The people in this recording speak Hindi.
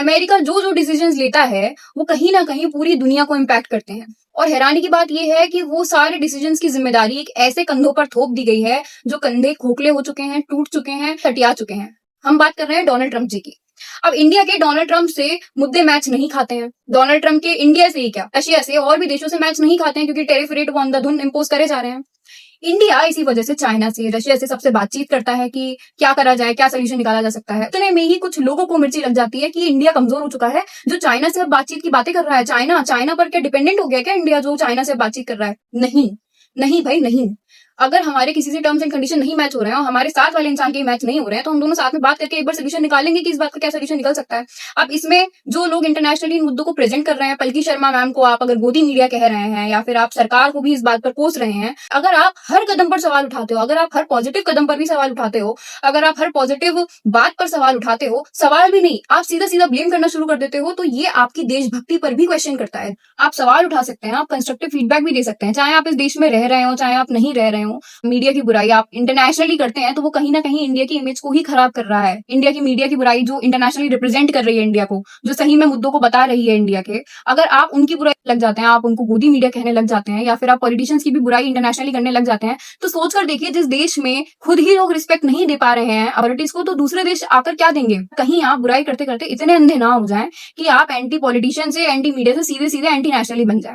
अमेरिका जो जो डिसीजंस लेता है वो कहीं ना कहीं पूरी दुनिया को इम्पैक्ट करते हैं। और हैरानी की बात यह है कि वो सारे डिसीजंस की जिम्मेदारी एक ऐसे कंधों पर थोप दी गई है जो कंधे खोखले हो चुके हैं, टूट चुके हैं, सटिया चुके हैं। हम बात कर रहे हैं डोनाल्ड ट्रंप जी की। अब इंडिया के डोनाल्ड ट्रंप से मुद्दे मैच नहीं खाते हैं। डोनाल्ड ट्रंप के इंडिया से ही क्या, रशिया से और भी देशों से मैच नहीं खाते हैं, क्योंकि टैरिफ रेट वो अंधाधुंध इंपोज करे जा रहे हैं। इंडिया इसी वजह से चाइना से, रशिया से सबसे बातचीत करता है कि क्या करा जाए, क्या सोल्यूशन निकाला जा सकता है। इतने में ही कुछ लोगों को मिर्ची लग जाती है कि इंडिया कमजोर हो चुका है, जो चाइना से अब बातचीत की बातें कर रहा है। चाइना पर क्या डिपेंडेंट हो गया क्या इंडिया, जो चाइना से बातचीत कर रहा है? नहीं, नहीं भाई नहीं। अगर हमारे किसी से टर्म्स एंड कंडीशन नहीं मैच हो रहे हैं और हमारे साथ वाले इंसान के मैच नहीं हो रहे हैं, तो हम दोनों साथ में बात करके एक बार सोल्यूशन निकालेंगे कि इस बात का क्या सोल्यूशन निकल सकता है। अब इसमें जो लोग इंटरनेशनली इन मुद्दों को प्रेजेंट कर रहे हैं, पलकी शर्मा मैम को आप अगर गोदी मीडिया कह रहे हैं या फिर आप सरकार को भी इस बात पर कोस रहे हैं, अगर आप हर कदम पर सवाल उठाते हो, अगर आप हर पॉजिटिव कदम पर भी सवाल उठाते हो, अगर आप हर पॉजिटिव बात पर सवाल उठाते हो, सवाल भी नहीं आप सीधा सीधा ब्लेम करना शुरू कर देते हो, तो ये आपकी देशभक्ति पर भी क्वेश्चन करता है। आप सवाल उठा सकते हैं, आप कंस्ट्रक्टिव फीडबैक भी दे सकते हैं, चाहे आप इस देश में रह रहे हो चाहे आप नहीं रह रहे हो। मीडिया की बुराई आप इंटरनेशनली करते हैं तो वो कहीं ना कहीं इंडिया की इमेज को ही खराब कर रहा है। इंडिया की मीडिया की बुराई जो इंटरनेशनली रिप्रेजेंट कर रही है इंडिया को, जो सही में मुद्दों को बता रही है इंडिया के, अगर आप उनकी बुराई लग जाते हैं, आप उनको गोदी मीडिया कहने लग जाते हैं या फिर आप पॉलिटिशियंस की भी बुराई इंटरनेशनली करने लग जाते हैं, तो सोचकर देखिए जिस देश में खुद ही लोग रिस्पेक्ट नहीं दे पा रहे हैं अथॉरिटीज को, तो दूसरे देश आकर क्या देंगे। कहीं आप बुराई करते करते इतने अंधे ना हो जाएं कि आप एंटी पॉलिटिशियन से, एंटी मीडिया से सीधे सीधे एंटी नेशनली बन जाए।